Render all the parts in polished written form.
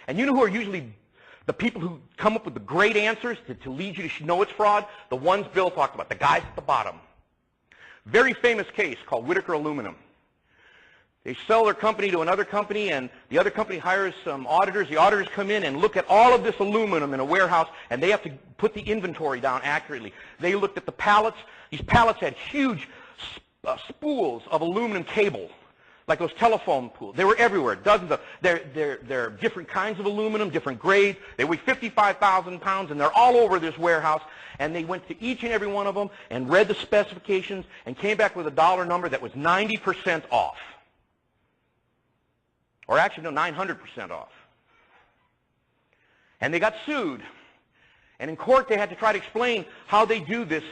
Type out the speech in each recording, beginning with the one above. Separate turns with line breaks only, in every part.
And you know who are usually the people who come up with the great answers to lead you to know it's fraud? The ones Bill talked about, the guys at the bottom. Very famous case called Whitaker Aluminum. They sell their company to another company, and the other company hires some auditors. The auditors come in and look at all of this aluminum in a warehouse, and they have to put the inventory down accurately. They looked at the pallets. These pallets had huge spools of aluminum cable, like those telephone pools. They were everywhere, dozens of. They're different kinds of aluminum, different grades. They weigh 55,000 pounds, and they're all over this warehouse. And they went to each and every one of them and read the specifications and came back with a dollar number that was 90% off. Or actually, no, 900% off. And they got sued. And in court, they had to try to explain how they do this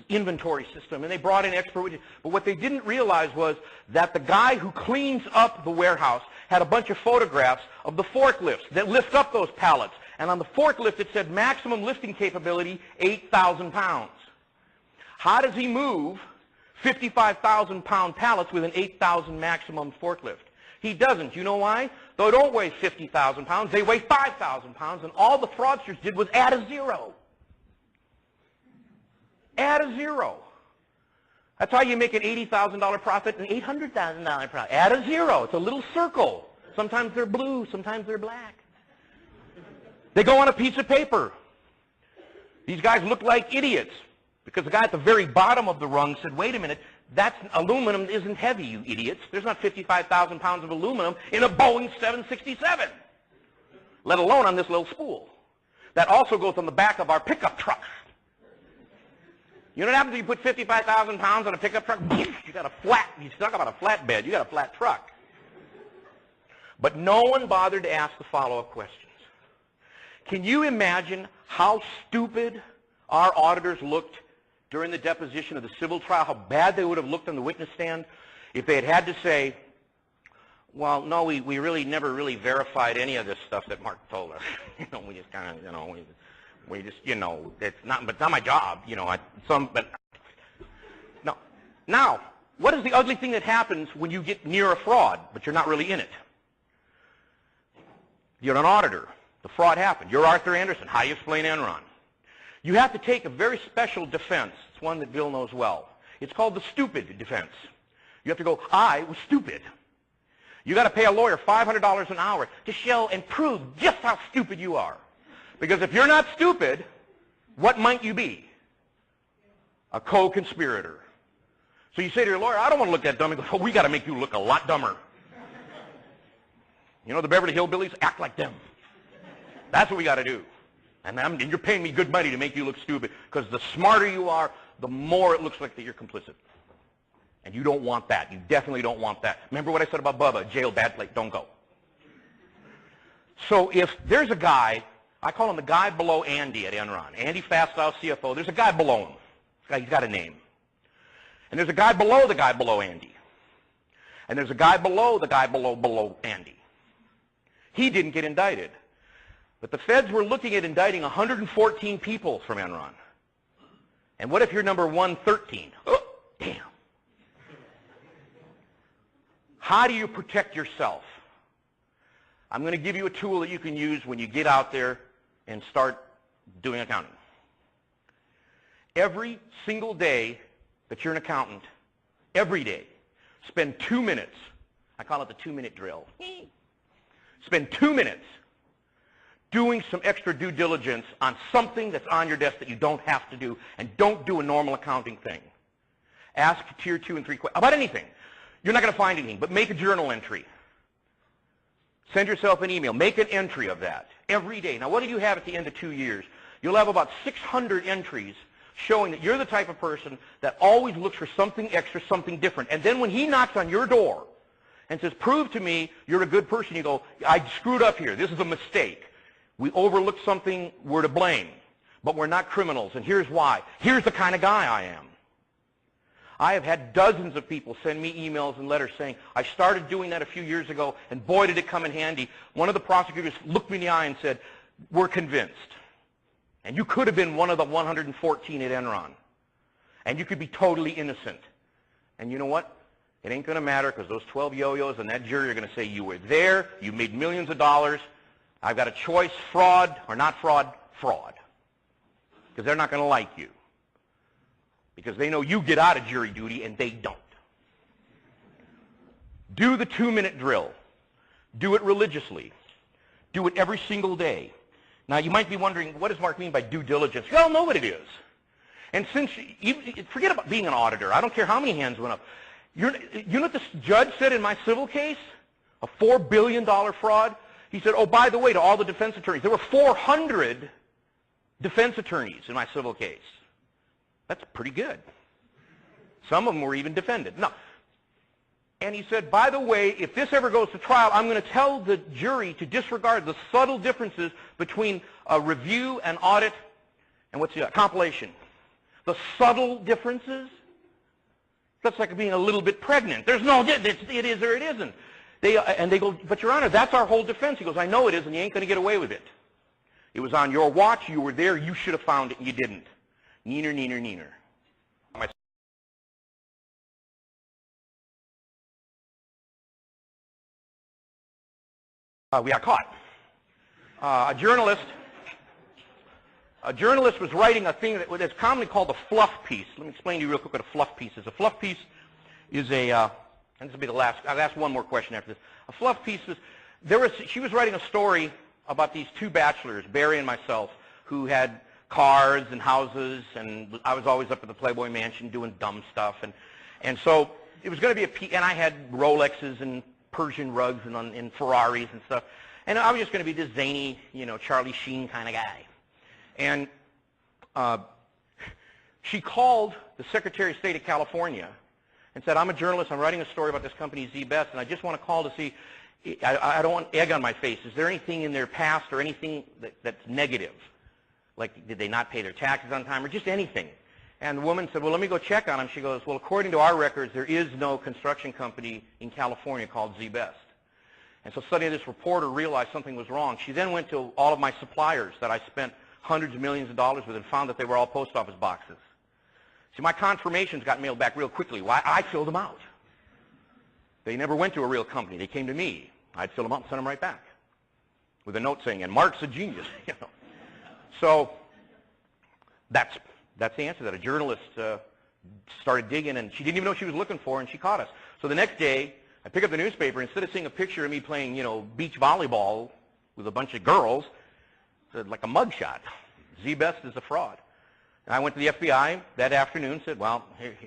inventory system. And they brought in expert witnesses. But what they didn't realize was that the guy who cleans up the warehouse had a bunch of photographs of the forklifts that lift up those pallets. And on the forklift, it said maximum lifting capability, 8,000 pounds. How does he move 55,000-pound pallets with an 8,000 maximum forklift? He doesn't. You know why? They don't weigh 50,000 pounds. They weigh 5,000 pounds, and all the fraudsters did was add a zero. Add a zero. That's how you make an $80,000 profit and $800,000 profit. Add a zero. It's a little circle. Sometimes they're blue. Sometimes they're black. They go on a piece of paper. These guys look like idiots because the guy at the very bottom of the rung said, wait a minute, that aluminum isn't heavy, you idiots. There's not 55,000 pounds of aluminum in a Boeing 767, let alone on this little spool. That also goes on the back of our pickup truck. You know what happens if you put 55,000 pounds on a pickup truck? You got a flat, you talk about a flatbed, you got a flat truck. But no one bothered to ask the follow-up questions. Can you imagine how stupid our auditors looked during the deposition of the civil trial, how bad they would have looked on the witness stand if they had to say, well, no, we really never really verified any of this stuff that Mark told us. We just kind of, we just, it's not, but it's not my job, but no. Now, what is the ugly thing that happens when you get near a fraud, but you're not really in it? You're an auditor. The fraud happened. You're Arthur Anderson. How do you explain Enron? You have to take a very special defense. It's one that Bill knows well. It's called the stupid defense. You have to go, I was stupid. You got to pay a lawyer $500 an hour to show and prove just how stupid you are. Because if you're not stupid, what might you be? A co-conspirator. So you say to your lawyer, I don't want to look that dumb. He goes, oh, we got to make you look a lot dumber. You know the Beverly Hillbillies? Act like them. That's what we got to do. And you're paying me good money to make you look stupid, because the smarter you are, the more it looks like that you're complicit. And you don't want that. You definitely don't want that. Remember what I said about Bubba? Jail, bad place, don't go. So if there's a guy, I call him the guy below Andy at Enron. Andy Fastow, CFO. There's a guy below him. He's got a name. And there's a guy below Andy. And there's a guy below the guy below Andy. He didn't get indicted. But the feds were looking at indicting 114 people from Enron. And what if you're number 113? Oh, damn. How do you protect yourself? I'm going to give you a tool that you can use when you get out there and start doing accounting. Every single day that you're an accountant, every day, spend 2 minutes. I call it the 2-minute drill. Spend 2 minutes doing some extra due diligence on something that's on your desk that you don't have to do, and don't do a normal accounting thing. Ask tier 2 and 3 questions about anything. You're not going to find anything, but make a journal entry. Send yourself an email. Make an entry of that every day. Now, what do you have at the end of 2 years? You'll have about 600 entries showing that you're the type of person that always looks for something extra, something different. And then when he knocks on your door and says, prove to me you're a good person, you go, I screwed up here. This is a mistake. We overlooked something, we're to blame. But we're not criminals, and here's why. Here's the kind of guy I am. I have had dozens of people send me emails and letters saying, I started doing that a few years ago, and boy, did it come in handy. One of the prosecutors looked me in the eye and said, we're convinced. And you could have been one of the 114 at Enron. And you could be totally innocent. And you know what? It ain't going to matter, because those 12 yo-yos and that jury are going to say you were there, you made millions of dollars. I've got a choice, fraud or not fraud, fraud. Because they're not going to like you. Because they know you get out of jury duty and they don't. Do the 2-minute drill. Do it religiously. Do it every single day. Now, you might be wondering, what does Mark mean by due diligence? You all know what it is. And since you forget about being an auditor. I don't care how many hands went up. You know what this judge said in my civil case? A $4 billion fraud? He said, oh, by the way, to all the defense attorneys, there were 400 defense attorneys in my civil case. That's pretty good. Some of them were even defended. No. And he said, by the way, if this ever goes to trial, I'm going to tell the jury to disregard the subtle differences between a review and audit and what's the compilation. The subtle differences? That's like being a little bit pregnant. There's no, it is or it isn't. They go, but Your Honor, that's our whole defense. He goes, I know it is, and you ain't going to get away with it. It was on your watch. You were there. You should have found it, and you didn't. Neener, neener, neener. We got caught. A journalist was writing a thing that's commonly called a fluff piece. Let me explain to you real quick what a fluff piece is. A fluff piece is and this will be the last, I'll ask one more question after this. A fluff piece is, she was writing a story about these two bachelors, Barry and myself, who had cars and houses, and I was always up at the Playboy Mansion doing dumb stuff. And so it was going to be and I had Rolexes and Persian rugs and Ferraris and stuff. And I was just going to be this zany, Charlie Sheen kind of guy. And she called the Secretary of State of California and said, I'm a journalist. I'm writing a story about this company, ZBest, and I just want to call to see, I don't want egg on my face. Is there anything in their past or anything that's negative? Like, did they not pay their taxes on time or just anything? And the woman said, well, let me go check on them. She goes, well, according to our records, there is no construction company in California called ZBest. And so suddenly this reporter realized something was wrong. She then went to all of my suppliers that I spent hundreds of millions of dollars with and found that they were all post office boxes. See, my confirmations got mailed back real quickly. Why? I filled them out. They never went to a real company. They came to me. I'd fill them out and send them right back with a note saying, and Mark's a genius. So that's the answer. That a journalist started digging, and she didn't even know what she was looking for, and she caught us. So the next day, I pick up the newspaper. Instead of seeing a picture of me playing, beach volleyball with a bunch of girls, said like a mugshot. ZBest is a fraud. And I went to the FBI that afternoon and said, well,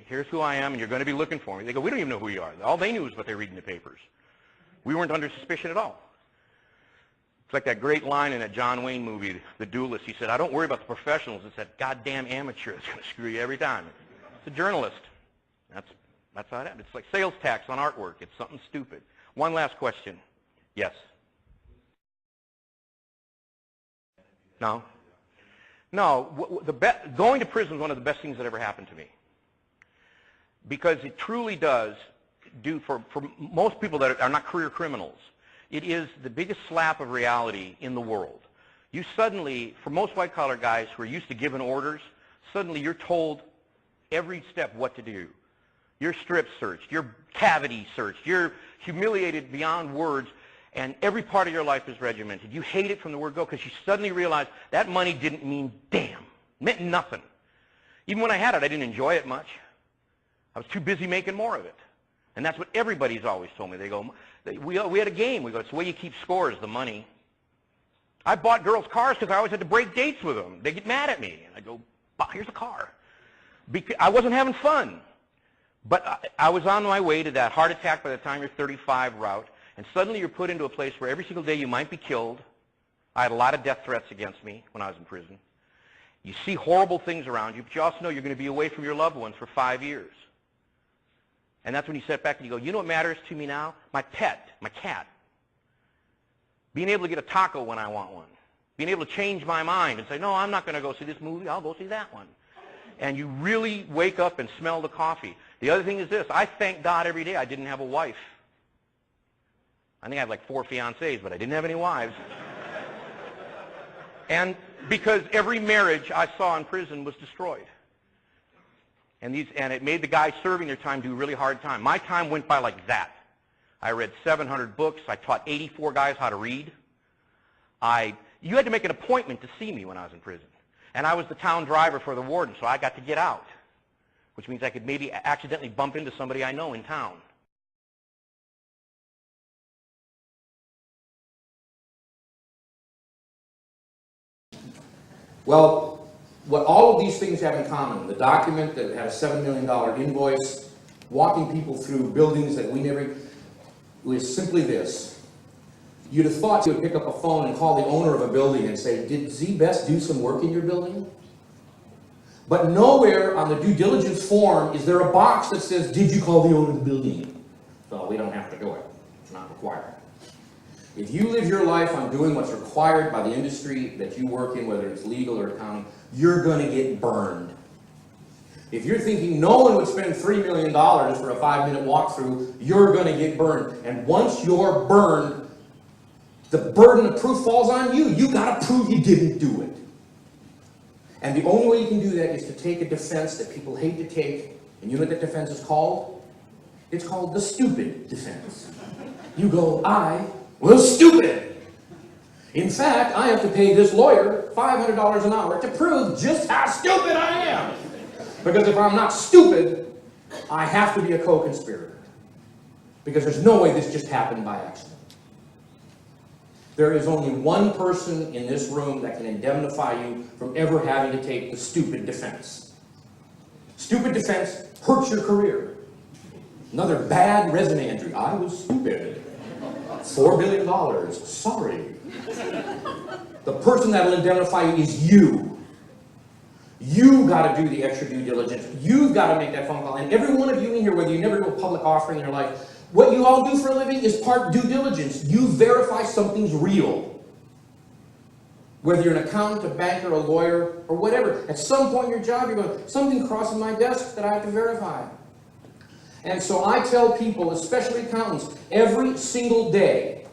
here's who I am, and you're going to be looking for me. They go, we don't even know who you are. All they knew is what they read in the papers. We weren't under suspicion at all. It's like that great line in that John Wayne movie, The Duelist. He said, I don't worry about the professionals. It's that goddamn amateur that's going to screw you every time. It's a journalist. That's how it happens. It's like sales tax on artwork. It's something stupid. One last question. Yes? No? No. Going to prison is one of the best things that ever happened to me. Because it truly does do, for most people that are not career criminals, it is the biggest slap of reality in the world. You suddenly, for most white-collar guys who are used to giving orders, suddenly you're told every step what to do. You're strip searched, you're cavity searched, you're humiliated beyond words, and every part of your life is regimented. You hate it from the word go because you suddenly realize that money didn't mean damn. It meant nothing. Even when I had it, I didn't enjoy it much. I was too busy making more of it. And that's what everybody's always told me. They go, we had a game. We go, it's the way you keep score is the money. I bought girls' cars because I always had to break dates with them. They get mad at me. And I go, here's a car. I wasn't having fun. But I was on my way to that heart attack by the time you're 35 route, and suddenly you're put into a place where every single day you might be killed. I had a lot of death threats against me when I was in prison. You see horrible things around you, but you also know you're going to be away from your loved ones for 5 years. And that's when you sit back and you go, you know what matters to me now? My pet, my cat. Being able to get a taco when I want one. Being able to change my mind and say, no, I'm not going to go see this movie. I'll go see that one. And you really wake up and smell the coffee. The other thing is this. I thank God every day I didn't have a wife. I think I had like 4 fiancées, but I didn't have any wives. And because every marriage I saw in prison was destroyed. And it made the guys serving their time do a really hard time. My time went by like that. I read 700 books. I taught 84 guys how to read. You had to make an appointment to see me when I was in prison. And I was the town driver for the warden, so I got to get out, which means I could maybe accidentally bump into somebody I know in town.
Well, what all of these things have in common, the document that had a $7 million invoice, walking people through buildings that we never, was simply this. You'd have thought you would pick up a phone and call the owner of a building and say, did ZBest do some work in your building? But nowhere on the due diligence form is there a box that says, did you call the owner of the building? So we don't have to do it. It's not required. If you live your life on doing what's required by the industry that you work in, whether it's legal or accounting, you're going to get burned. If you're thinking no one would spend $3 million for a 5-minute walkthrough, you're going to get burned. And once you're burned, the burden of proof falls on you. You got to prove you didn't do it. And the only way you can do that is to take a defense that people hate to take. And you know what that defense is called? It's called the stupid defense. You go, I was stupid. In fact, I have to pay this lawyer $500 an hour to prove just how stupid I am. Because if I'm not stupid, I have to be a co-conspirator. Because there's no way this just happened by accident. There is only one person in this room that can indemnify you from ever having to take the stupid defense. Stupid defense hurts your career. Another bad resume entry. I was stupid. $4 billion. Sorry. The person that will indemnify you is you. You got to do the extra due diligence. You've got to make that phone call. And every one of you in here, whether you never do a public offering in your life, what you all do for a living is part due diligence. You verify something's real. Whether you're an accountant, a banker, a lawyer, or whatever. At some point in your job, you're going, something crosses my desk that I have to verify. And so I tell people, especially accountants, every single day,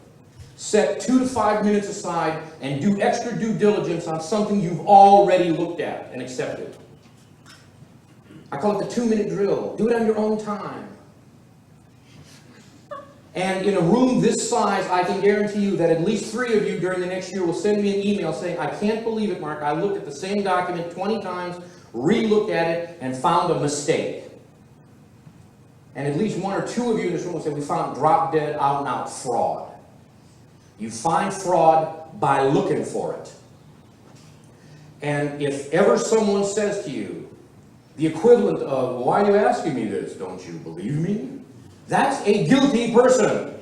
set 2 to 5 minutes aside and do extra due diligence on something you've already looked at and accepted. I call it the 2-minute drill. Do it on your own time. And in a room this size, I can guarantee you that at least 3 of you during the next year will send me an email saying, I can't believe it, Mark. I looked at the same document 20 times, re-looked at it, and found a mistake. And at least 1 or 2 of you in this room will say, we found drop-dead, out-and-out fraud. You find fraud by looking for it. And if ever someone says to you, the equivalent of, well, why are you asking me this? Don't you believe me? That's a guilty person.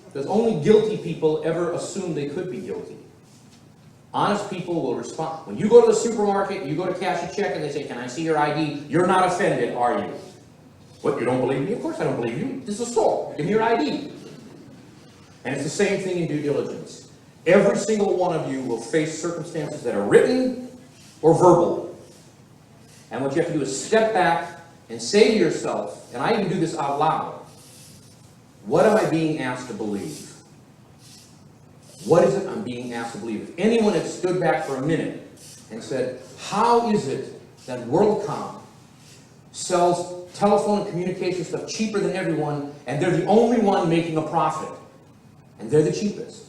Because only guilty people ever assume they could be guilty. Honest people will respond. When you go to the supermarket, you go to cash a check and they say, can I see your ID? You're not offended, are you? What, you don't believe me? Of course I don't believe you. This is a store. Give me your ID. And it's the same thing in due diligence. Every single one of you will face circumstances that are written or verbal. And what you have to do is step back and say to yourself, and I even do this out loud, what am I being asked to believe? What is it I'm being asked to believe? If anyone had stood back for a minute and said, how is it that WorldCom sells telephone and communication stuff cheaper than everyone, and they're the only one making a profit, and they're the cheapest?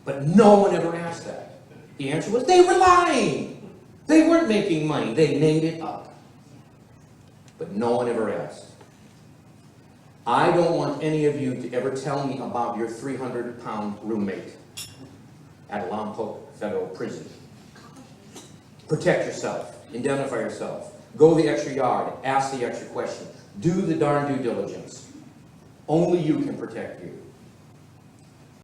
But no one ever asked that. The answer was, they were lying. They weren't making money. They made it up. But no one ever asked. I don't want any of you to ever tell me about your 300-pound roommate at Lompoc Federal Prison. Protect yourself. Indemnify yourself. Go the extra yard. Ask the extra question. Do the darn due diligence. Only you can protect you.